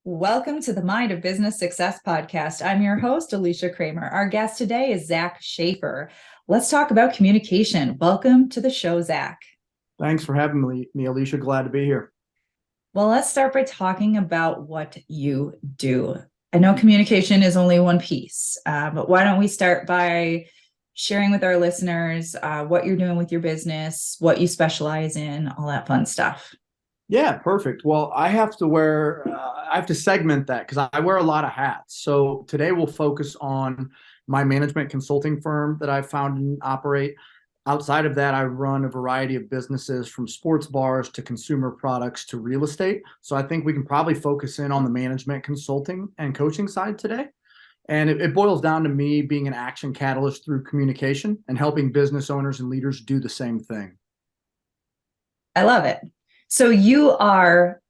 Welcome to the Mind of Business Success podcast. I'm your host, Alicia Kramer. Our guest today is Zach Schaefer. Let's talk about communication. Welcome to the show, Zach. Thanks for having me, Alicia. Glad to be here. Well, let's start by talking about what you do. I know communication is only one piece, but why don't we start by sharing with our listeners what you're doing with your business, what you specialize in, all that fun stuff. Yeah, perfect. Well, I have to segment that because I wear a lot of hats. So today we'll focus on my management consulting firm that I found and operate. Outside of that, I run a variety of businesses from sports bars to consumer products to real estate. So I think we can probably focus in on the management consulting and coaching side today. And it boils down to me being an action catalyst through communication and helping business owners and leaders do the same thing. I love it. So you are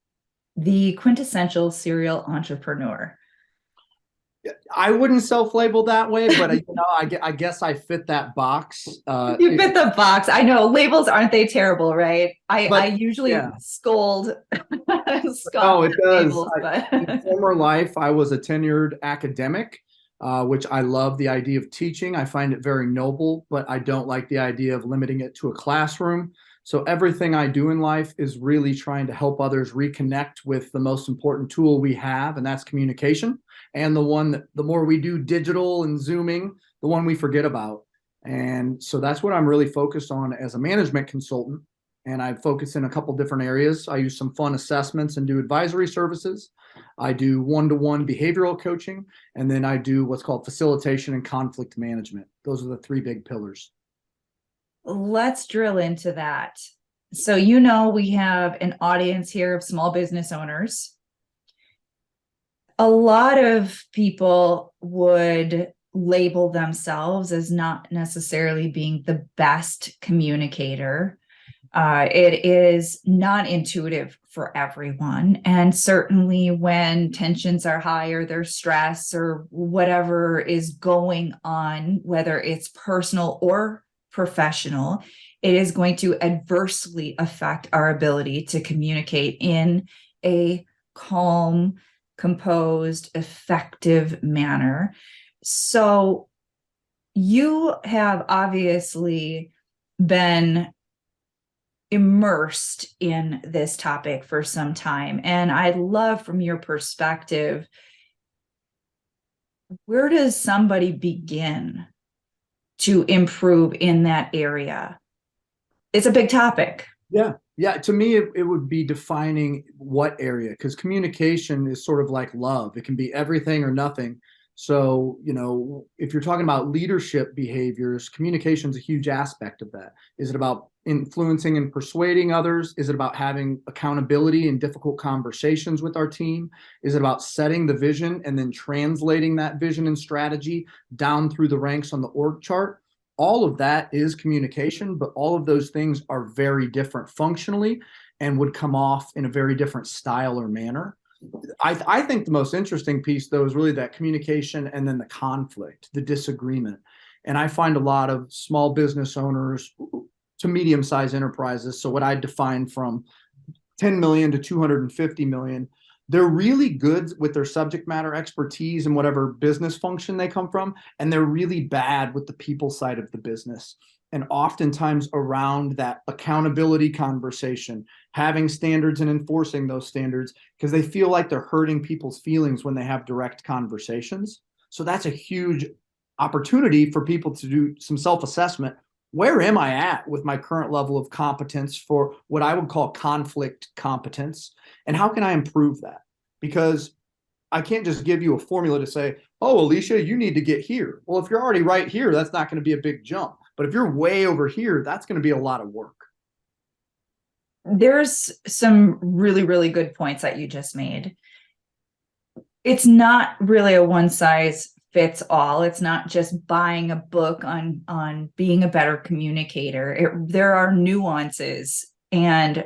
the quintessential serial entrepreneur. I wouldn't self-label that way, but I guess I fit that box. You fit the box. I know labels aren't they terrible, right? I usually yeah. scold No, it does. labels, but In former life, I was a tenured academic, which I love the idea of teaching. I find it very noble, but I don't like the idea of limiting it to a classroom. So everything I do in life is really trying to help others reconnect with the most important tool we have, and that's communication. And the one that the more we do digital and Zooming, the one we forget about. And so that's what I'm really focused on as a management consultant. And I focus in a couple different areas. I use some fun assessments and do advisory services. I do one-to-one behavioral coaching, and then I do what's called facilitation and conflict management. Those are the three big pillars. let's drill into that. So, you know, we have an audience here of small business owners. A lot of people would label themselves as not necessarily being the best communicator. It is not intuitive for everyone. And certainly when tensions are high or there's stress or whatever is going on, whether it's personal or professional, it is going to adversely affect our ability to communicate in a calm, composed, effective manner. So you have obviously been immersed in this topic for some time. And I'd love from your perspective, where does somebody begin to improve in that area? It's a big topic. Yeah. Yeah. To me, it would be defining what area, because communication is sort of like love. It can be everything or nothing. So, if you're talking about leadership behaviors, communication is a huge aspect of that. Is it about influencing and persuading others? Is it about having accountability in difficult conversations with our team? Is it about setting the vision and then translating that vision and strategy down through the ranks on the org chart? All of that is communication, but all of those things are very different functionally and would come off in a very different style or manner. I think the most interesting piece, though, is really that communication and then the conflict, the disagreement. And I find a lot of small business owners to medium-sized enterprises, so what I define from 10 million to 250 million, they're really good with their subject matter expertise and whatever business function they come from, and they're really bad with the people side of the business. And oftentimes around that accountability conversation, having standards and enforcing those standards, because they feel like they're hurting people's feelings when they have direct conversations. So that's a huge opportunity for people to do some self-assessment. Where am I at with my current level of competence for what I would call conflict competence? And how can I improve that? Because I can't just give you a formula to say, oh, Alicia, you need to get here. Well, if you're already right here, that's not going to be a big jump. But if you're way over here, that's going to be a lot of work. There's some really, really good points that you just made. It's not really a one size fits all. It's not just buying a book on being a better communicator. There are nuances, and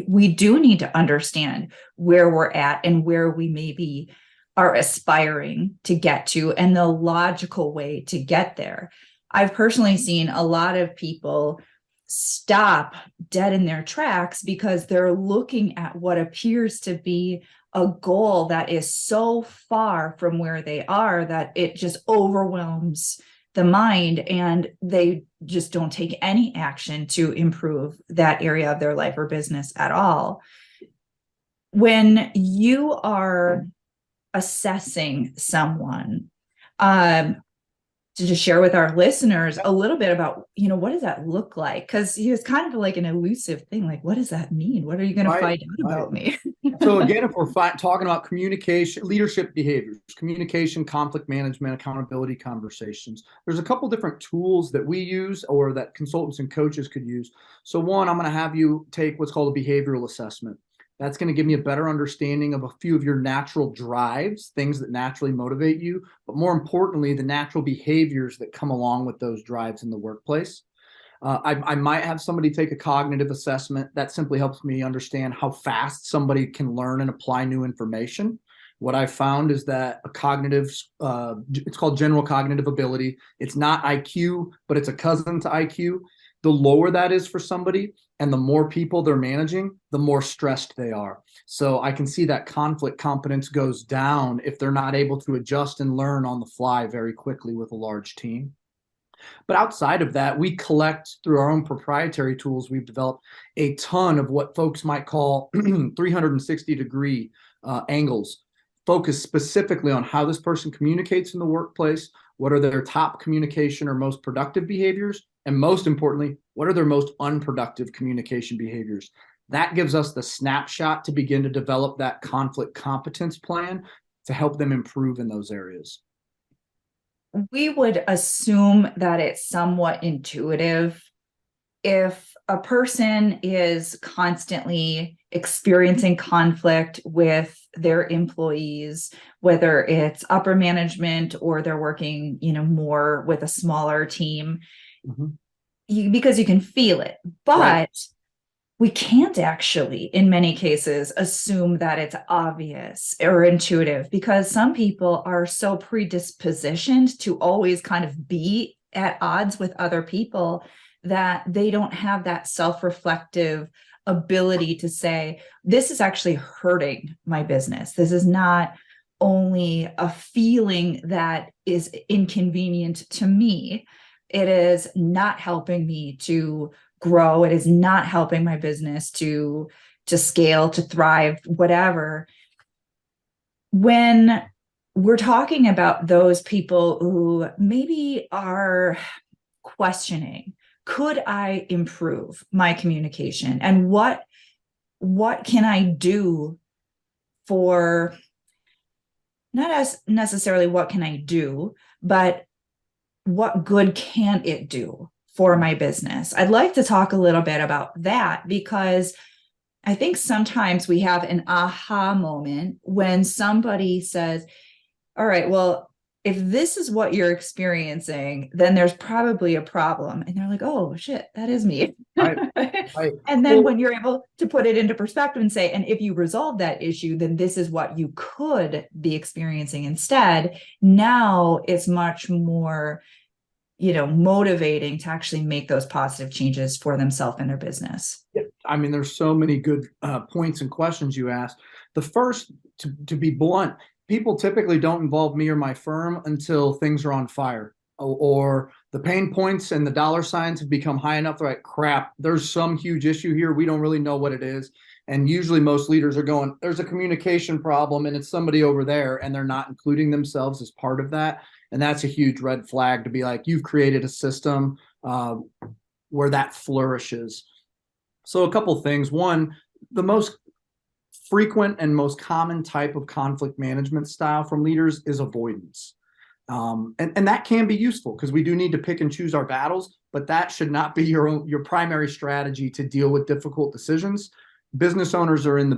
we do need to understand where we're at and where we maybe are aspiring to get to and the logical way to get there. I've personally seen a lot of people stop dead in their tracks because they're looking at what appears to be a goal that is so far from where they are that it just overwhelms the mind, and they just don't take any action to improve that area of their life or business at all. When you are assessing someone, to just share with our listeners a little bit about, what does that look like? Because it's kind of like an elusive thing. Like, what does that mean? What are you going to find out about me? So again, if we're talking about communication, leadership behaviors, communication, conflict management, accountability conversations, there's a couple different tools that we use or that consultants and coaches could use. So one, I'm going to have you take what's called a behavioral assessment. That's going to give me a better understanding of a few of your natural drives, things that naturally motivate you, but more importantly, the natural behaviors that come along with those drives in the workplace. I might have somebody take a cognitive assessment. That simply helps me understand how fast somebody can learn and apply new information. What I've found is that a cognitive, it's called general cognitive ability. It's not IQ, but it's a cousin to IQ. The lower that is for somebody and the more people they're managing, the more stressed they are. So I can see that conflict competence goes down if they're not able to adjust and learn on the fly very quickly with a large team. But outside of that, we collect through our own proprietary tools. We've developed a ton of what folks might call 360-degree angles, focused specifically on how this person communicates in the workplace, what are their top communication or most productive behaviors, and most importantly, what are their most unproductive communication behaviors. That gives us the snapshot to begin to develop that conflict competence plan to help them improve in those areas. We would assume that it's somewhat intuitive. If a person is constantly experiencing conflict with their employees, whether it's upper management or they're working, more with a smaller team, because you can feel it, but right. We can't actually, in many cases, assume that it's obvious or intuitive, because some people are so predispositioned to always kind of be at odds with other people that they don't have that self-reflective ability to say, this is actually hurting my business. This is not only a feeling that is inconvenient to me. It is not helping me to grow. It is not helping my business to scale, to thrive, whatever. When we're talking about those people who maybe are questioning, could I improve my communication? And what can I do for, not as necessarily what can I do, but what good can it do for my business? I'd like to talk a little bit about that, because I think sometimes we have an aha moment when somebody says, all right, well, if this is what you're experiencing, then there's probably a problem. And they're like, oh shit, that is me. Right. And then when you're able to put it into perspective and say, and if you resolve that issue, then this is what you could be experiencing instead. Now it's much more, motivating to actually make those positive changes for themselves and their business. I mean, there's so many good points and questions you asked. The first, to be blunt, people typically don't involve me or my firm until things are on fire, or the pain points and the dollar signs have become high enough. They're like, crap, there's some huge issue here. We don't really know what it is. And usually most leaders are going, there's a communication problem and it's somebody over there, and they're not including themselves as part of that. And that's a huge red flag, to be like, you've created a system where that flourishes. So a couple things. One, the most frequent and most common type of conflict management style from leaders is avoidance. And that can be useful, because we do need to pick and choose our battles, but that should not be your primary strategy to deal with difficult decisions. Business owners are in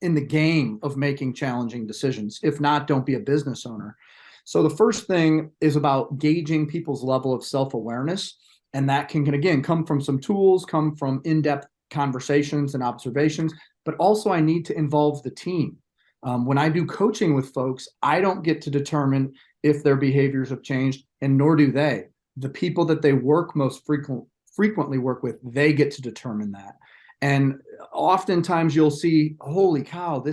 the game of making challenging decisions. If not, don't be a business owner. So the first thing is about gauging people's level of self-awareness. And that can again, come from some tools, come from in-depth conversations and observations, but also I need to involve the team. When I do coaching with folks, I don't get to determine if their behaviors have changed, and nor do they. The people that they work most frequently work with, they get to determine that. And oftentimes you'll see, holy cow,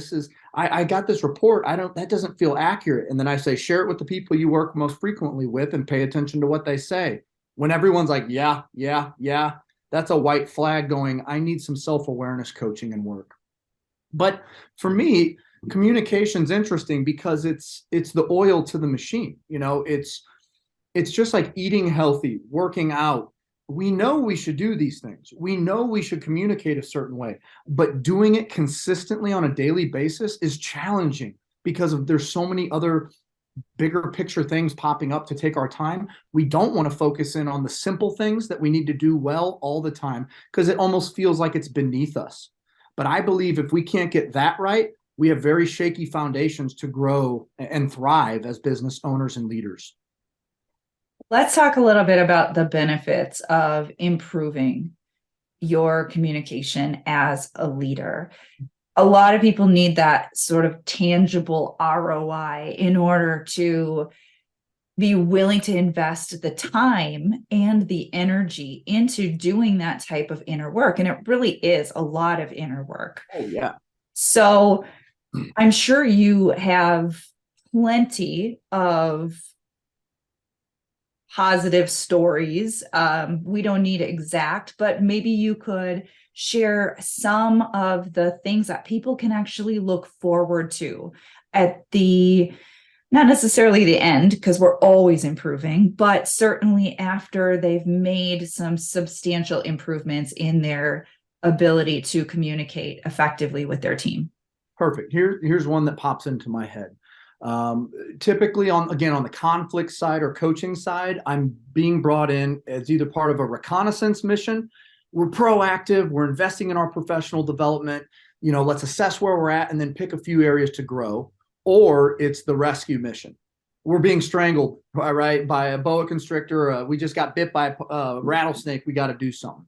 I got this report. That doesn't feel accurate. And then I say, share it with the people you work most frequently with and pay attention to what they say. When everyone's like, yeah, yeah, yeah, that's a white flag going, I need some self-awareness coaching and work. But for me, communication's interesting because it's the oil to the machine. It's just like eating healthy, working out. We know we should do these things. We know we should communicate a certain way, but doing it consistently on a daily basis is challenging because there's so many other bigger picture things popping up to take our time. We don't want to focus in on the simple things that we need to do well all the time because it almost feels like it's beneath us. But I believe if we can't get that right, we have very shaky foundations to grow and thrive as business owners and leaders. Let's talk a little bit about the benefits of improving your communication as a leader. A lot of people need that sort of tangible ROI in order to be willing to invest the time and the energy into doing that type of inner work. And it really is a lot of inner work. Oh, yeah. So I'm sure you have plenty of positive stories. We don't need exact, but maybe you could share some of the things that people can actually look forward to at not necessarily the end, because we're always improving, but certainly after they've made some substantial improvements in their ability to communicate effectively with their team. Perfect. Here's one that pops into my head. Typically on the conflict side or coaching side, I'm being brought in as either part of a reconnaissance mission. We're proactive. We're investing in our professional development. Let's assess where we're at and then pick a few areas to grow. Or it's the rescue mission. We're being strangled, right, by a boa constrictor. We just got bit by a rattlesnake. We got to do something.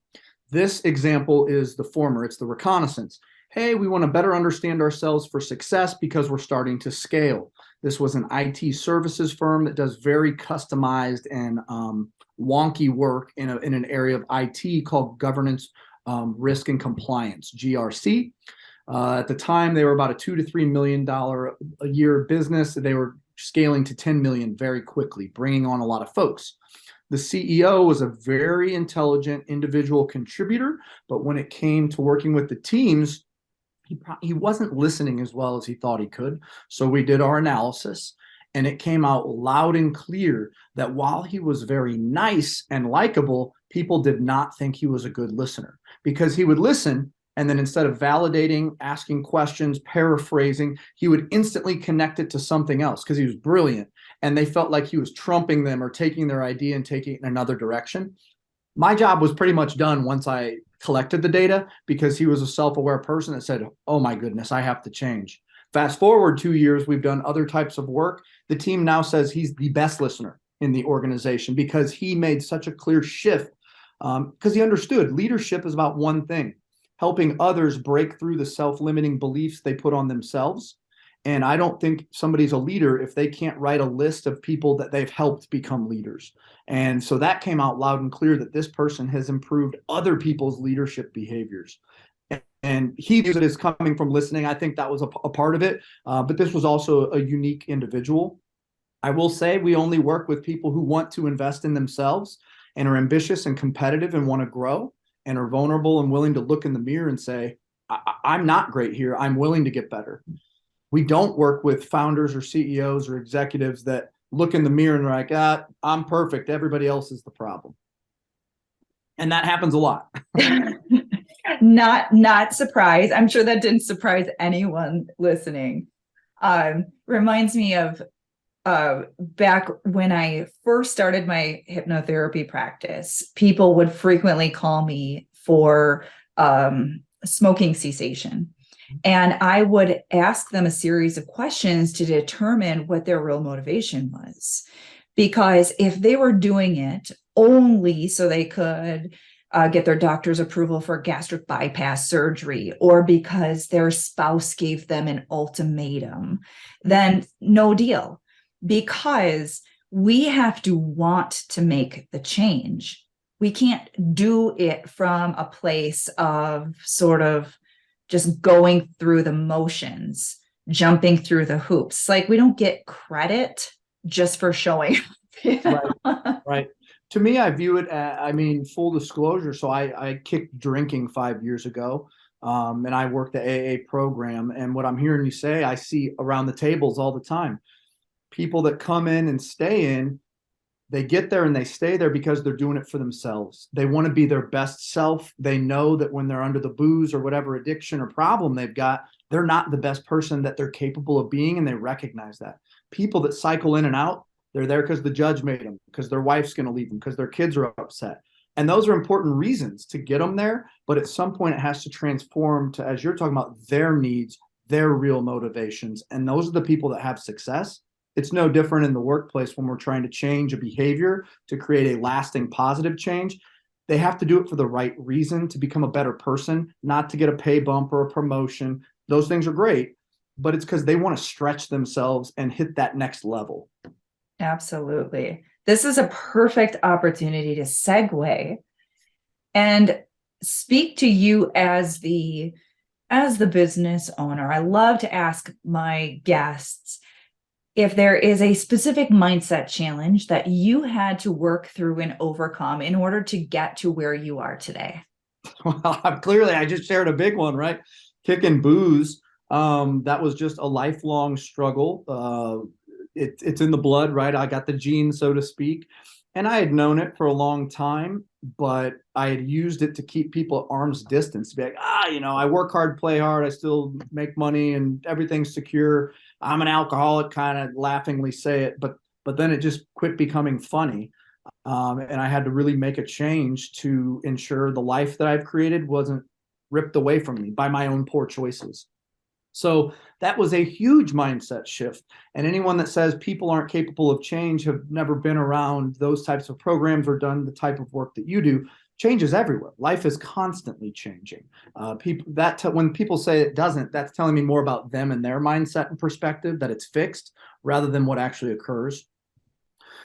This example is the former. It's the reconnaissance. Hey, we want to better understand ourselves for success because we're starting to scale. This was an IT services firm that does very customized and wonky work in an area of IT called governance, risk and compliance, GRC. At the time, they were about a $2 to $3 million a year business. They were scaling to 10 million very quickly, bringing on a lot of folks. The CEO was a very intelligent individual contributor, but when it came to working with the teams, he wasn't listening as well as he thought he could. So we did our analysis, and it came out loud and clear that while he was very nice and likable, people did not think he was a good listener because he would listen. And then instead of validating, asking questions, paraphrasing, he would instantly connect it to something else because he was brilliant. And they felt like he was trumping them or taking their idea and taking it in another direction. My job was pretty much done once I collected the data because he was a self-aware person that said, oh my goodness, I have to change. Fast forward 2 years, we've done other types of work. The team now says he's the best listener in the organization because he made such a clear shift because he understood leadership is about one thing: helping others break through the self-limiting beliefs they put on themselves. And I don't think somebody's a leader if they can't write a list of people that they've helped become leaders. And so that came out loud and clear that this person has improved other people's leadership behaviors. And he views it as coming from listening. I think that was a part of it. But this was also a unique individual. I will say we only work with people who want to invest in themselves and are ambitious and competitive and want to grow and are vulnerable and willing to look in the mirror and say, I'm not great here. I'm willing to get better. We don't work with founders or CEOs or executives that look in the mirror and are like, I'm perfect. Everybody else is the problem. And that happens a lot. Not surprised. I'm sure that didn't surprise anyone listening. Reminds me of back when I first started my hypnotherapy practice, people would frequently call me for smoking cessation. And I would ask them a series of questions to determine what their real motivation was. Because if they were doing it only so they could get their doctor's approval for gastric bypass surgery, or because their spouse gave them an ultimatum, then no deal. Because we have to want to make the change. we can't do it from a place of sort of just going through the motions, jumping through the hoops. Like we don't get credit just for showing. Right. Right. To me, I view it I mean, full disclosure. So I kicked drinking 5 years ago. And I worked the AA program. And what I'm hearing you say, I see around the tables all the time. People that come in and stay in, they get there and they stay there because they're doing it for themselves. They want to be their best self. They know that when they're under the booze or whatever addiction or problem they've got, they're not the best person that they're capable of being, and they recognize that. People that cycle in and out, they're there because the judge made them, because their wife's going to leave them, because their kids are upset. And those are important reasons to get them there. But at some point, it has to transform to, as you're talking about, their needs, their real motivations. And those are the people that have success. It's no different in the workplace when we're trying to change a behavior to create a lasting positive change. They have to do it for the right reason, to become a better person, not to get a pay bump or a promotion. Those things are great, but it's because they want to stretch themselves and hit that next level. Absolutely. This is a perfect opportunity to segue and speak to you as the business owner. I love to ask my guests if there is a specific mindset challenge that you had to work through and overcome in order to get to where you are today. Well, clearly, I just shared a big one, right? Kicking booze. That was just a lifelong struggle. It's in the blood, right? I got the gene, so to speak. And I had known it for a long time, but I had used it to keep people at arm's distance, to be like, I work hard, play hard, I still make money, and everything's secure. I'm an alcoholic, kind of laughingly say it, but then it just quit becoming funny. And I had to really make a change to ensure the life that I've created wasn't ripped away from me by my own poor choices. So that was a huge mindset shift. And anyone that says people aren't capable of change have never been around those types of programs or done the type of work that you do. Change is everywhere. Life is constantly changing. When people say it doesn't, that's telling me more about them and their mindset and perspective, that it's fixed rather than what actually occurs.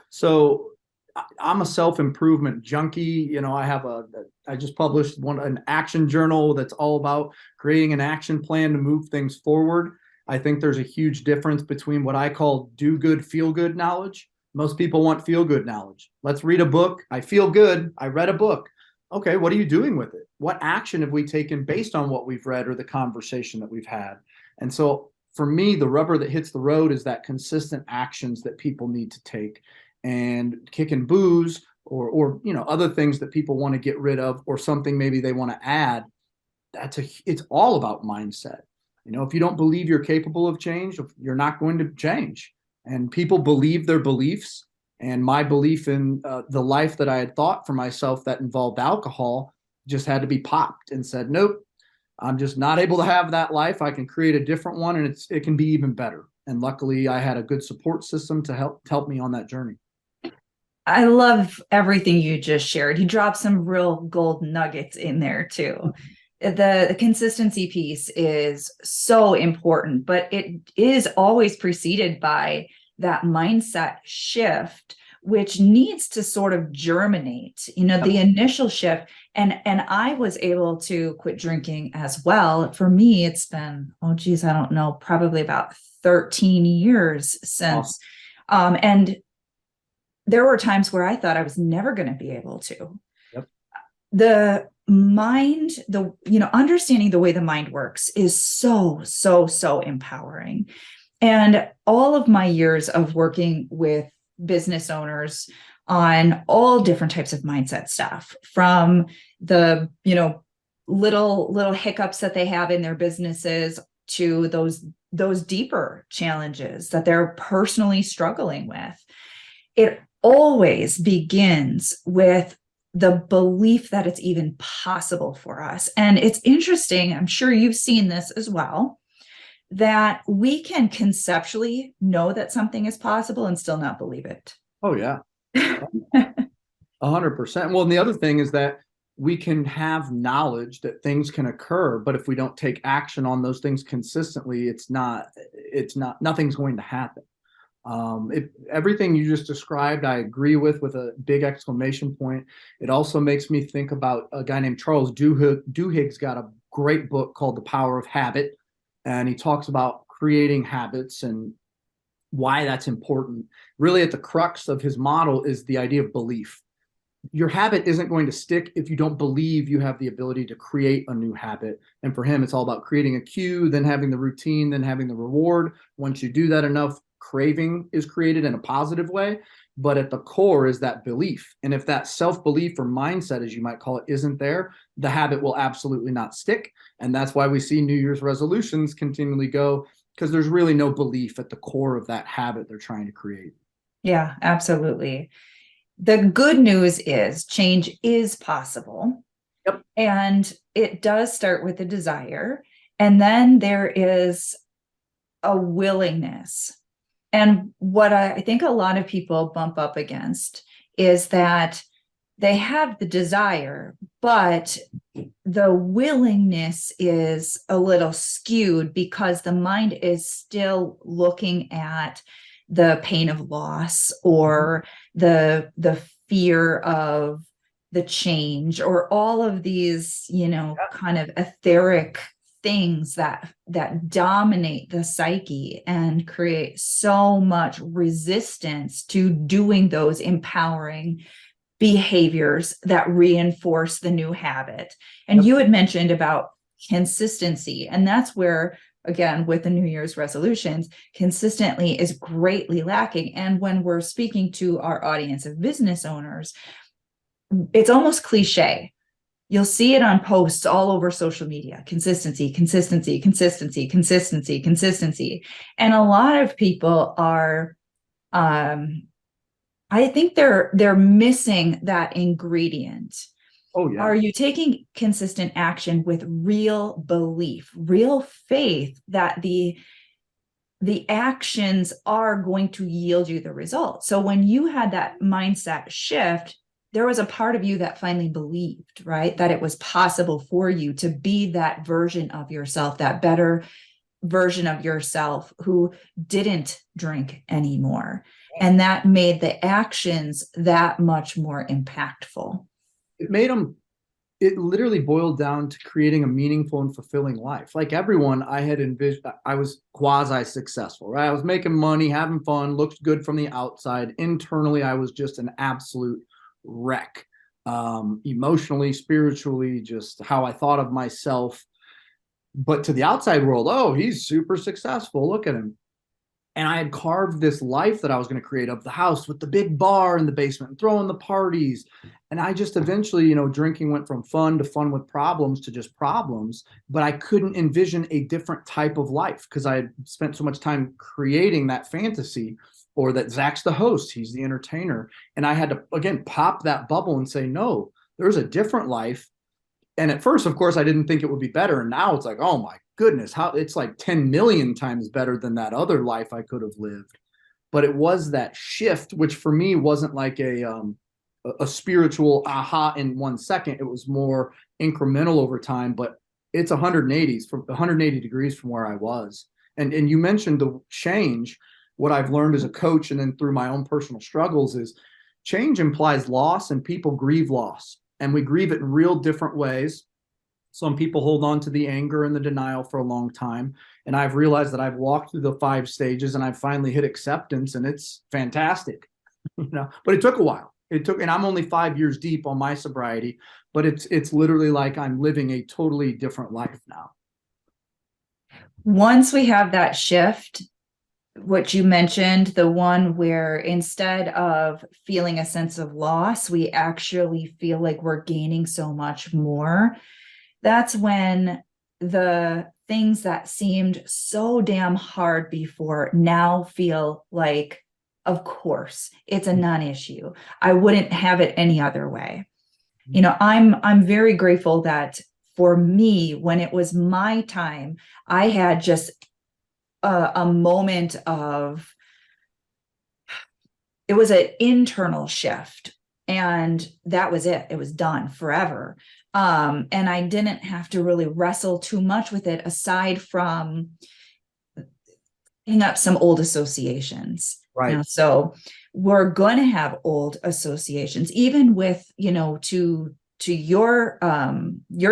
So I'm a self-improvement junkie. I just published an action journal that's all about creating an action plan to move things forward. I think there's a huge difference between what I call do good, feel good knowledge. Most people want feel good knowledge. Let's read a book. I feel good. I read a book. Okay, what are you doing with it? What action have we taken based on what we've read or the conversation that we've had? And so for me, the rubber that hits the road is that consistent actions that people need to take. And kicking booze or other things that people want to get rid of, or something maybe they want to add, it's all about mindset. If you don't believe you're capable of change, you're not going to change. And people believe their beliefs. And my belief in the life that I had thought for myself that involved alcohol just had to be popped and said, nope, I'm just not able to have that life. I can create a different one, and it can be even better. And luckily, I had a good support system to help me on that journey. I love everything you just shared. You dropped some real gold nuggets in there too. The consistency piece is so important, but it is always preceded by that mindset shift, which needs to sort of germinate, the initial shift. And I was able to quit drinking as well. For me, it's been, I don't know, probably about 13 years since. Awesome. And there were times where I thought I was never going to be able to. Yep. The mind, understanding the way the mind works is so, so, so empowering. And all of my years of working with business owners on all different types of mindset stuff, from the, little hiccups that they have in their businesses to those deeper challenges that they're personally struggling with. It always begins with the belief that it's even possible for us. And it's interesting, I'm sure you've seen this as well, that we can conceptually know that something is possible and still not believe it. Oh, yeah. 100%. Well, and the other thing is that we can have knowledge that things can occur, but if we don't take action on those things consistently, nothing's going to happen. Everything you just described, I agree with a big exclamation point. It also makes me think about a guy named Charles Duhigg's got a great book called The Power of Habit, and he talks about creating habits and why that's important. Really, at the crux of his model is the idea of belief. Your habit isn't going to stick if you don't believe you have the ability to create a new habit. And for him, it's all about creating a cue, then having the routine, then having the reward. Once you do that enough, craving is created in a positive way. But at the core is that belief. And if that self-belief or mindset, as you might call it, isn't there, the habit will absolutely not stick. And that's why we see New Year's resolutions continually go, because there's really no belief at the core of that habit they're trying to create. Yeah, absolutely. The good news is change is possible. Yep. And it does start with a desire. And then there is a willingness. And what I think a lot of people bump up against is that they have the desire, but the willingness is a little skewed because the mind is still looking at the pain of loss or the fear of the change or all of these, kind of etheric things that dominate the psyche and create so much resistance to doing those empowering behaviors that reinforce the new habit. And you had mentioned about consistency, and that's where, again, with the New Year's resolutions, consistently is greatly lacking. And when we're speaking to our audience of business owners, it's almost cliche. You'll see it on posts all over social media: consistency, consistency, consistency, consistency, consistency. And a lot of people are, I think they're missing that ingredient. Oh, yeah. Are you taking consistent action with real belief, real faith that the actions are going to yield you the result? So when you had that mindset shift, there was a part of you that finally believed, right, that it was possible for you to be that version of yourself, that better version of yourself who didn't drink anymore. And that made the actions that much more impactful. It literally boiled down to creating a meaningful and fulfilling life. Like everyone, I had envisioned, I was quasi successful, right? I was making money, having fun, looked good from the outside. Internally, I was just an absolute wreck, emotionally, spiritually, just how I thought of myself. But to the outside world, oh, he's super successful. Look at him. And I had carved this life that I was going to create of the house with the big bar in the basement and throwing the parties. And I just eventually, drinking went from fun to fun with problems to just problems. But I couldn't envision a different type of life because I had spent so much time creating that fantasy, or that Zach's the host, he's the entertainer. And I had to, again, pop that bubble and say, no, there's a different life. And at first, of course, I didn't think it would be better. And now it's like, oh my goodness, how it's like 10 million times better than that other life I could have lived. But it was that shift, which for me wasn't like a spiritual aha in 1 second. It was more incremental over time, but it's 180 degrees from where I was. And you mentioned the change. What I've learned as a coach and then through my own personal struggles is change implies loss, and people grieve loss. And we grieve it in real different ways. Some people hold on to the anger and the denial for a long time. And I've realized that I've walked through the 5 stages and I've finally hit acceptance, and it's fantastic. But it took a while. And I'm only 5 years deep on my sobriety, but it's literally like I'm living a totally different life now. Once we have that shift, what you mentioned, the one where instead of feeling a sense of loss, we actually feel like we're gaining so much more. That's when the things that seemed so damn hard before now feel like, of course, it's a non-issue. I wouldn't have it any other way. I'm very grateful that for me, when it was my time, I had just a moment of, it was an internal shift, and that was it. It was done forever. And I didn't have to really wrestle too much with it, aside from Hang up some old associations. Right. So we're going to have old associations, even with, to your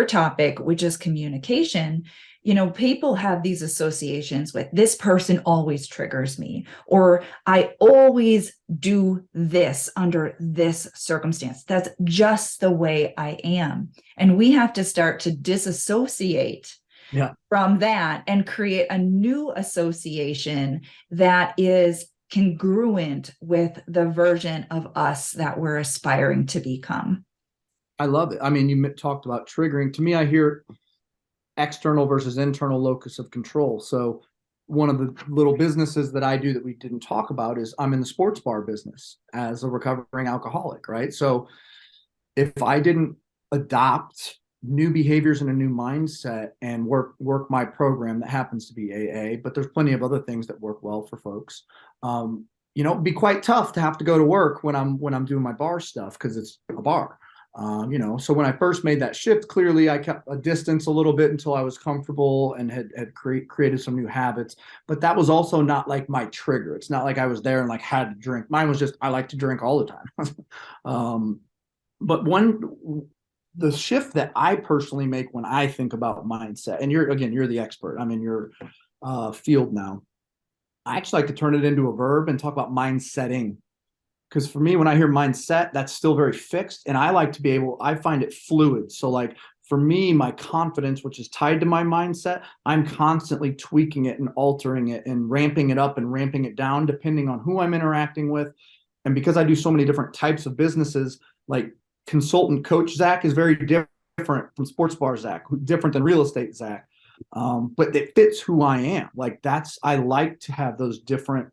topic, which is communication. People have these associations with this person always triggers me, or I always do this under this circumstance. That's just the way I am. And we have to start to disassociate Yeah. from that and create a new association that is congruent with the version of us that we're aspiring to become. I love it. I mean, you talked about triggering. To me, I hear external versus internal locus of control. So one of the little businesses that I do that we didn't talk about is I'm in the sports bar business as a recovering alcoholic, right? So if I didn't adopt new behaviors and a new mindset and work my program that happens to be AA, but there's plenty of other things that work well for folks. It'd be quite tough to have to go to work when I'm doing my bar stuff because it's a bar. So when I first made that shift, clearly I kept a distance a little bit until I was comfortable and had created some new habits. But that was also not like my trigger. It's not like I was there and like had to drink. Mine was just I like to drink all the time. But the shift that I personally make when I think about mindset, and you're the expert. I'm in your field now. I actually like to turn it into a verb and talk about mindsetting. Because for me, when I hear mindset, that's still very fixed. And I like to I find it fluid. So like for me, my confidence, which is tied to my mindset, I'm constantly tweaking it and altering it and ramping it up and ramping it down, depending on who I'm interacting with. And because I do so many different types of businesses, like consultant coach Zach is very different from sports bar Zach, different than real estate Zach. But it fits who I am. Like I like to have those different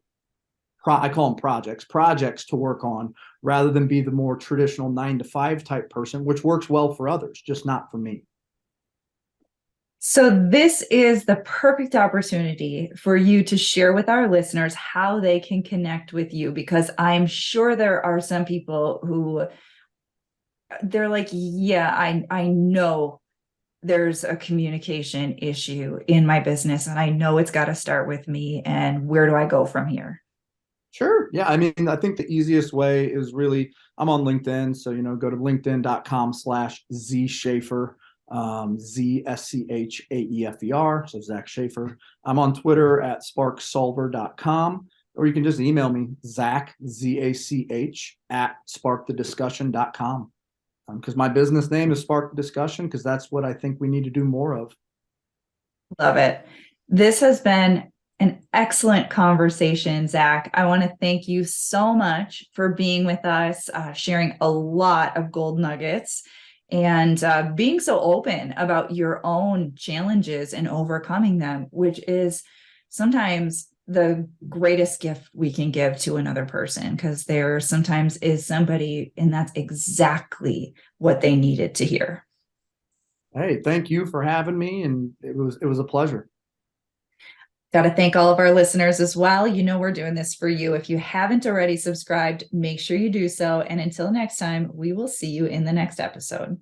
I call them projects to work on rather than be the more traditional 9 to 5 type person, which works well for others, just not for me. So this is the perfect opportunity for you to share with our listeners how they can connect with you, because I'm sure there are some people who they're like, yeah, I know there's a communication issue in my business and I know it's got to start with me. And where do I go from here? Sure. Yeah. I mean, I think the easiest way is really, I'm on LinkedIn. So, go to linkedin.com/Z Schaefer, ZSCHAEFER. So Zach Schaefer. I'm on Twitter at sparksolver.com, or you can just email me, Zach, ZACH at sparkthediscussion.com. Because my business name is Spark the Discussion, because that's what I think we need to do more of. Love it. This has been an excellent conversation, Zach. I want to thank you so much for being with us, sharing a lot of gold nuggets, and being so open about your own challenges and overcoming them, which is sometimes the greatest gift we can give to another person, because there sometimes is somebody and that's exactly what they needed to hear. Hey, thank you for having me. And it was a pleasure. Got to thank all of our listeners as well. We're doing this for you. If you haven't already subscribed, make sure you do so. And until next time, we will see you in the next episode.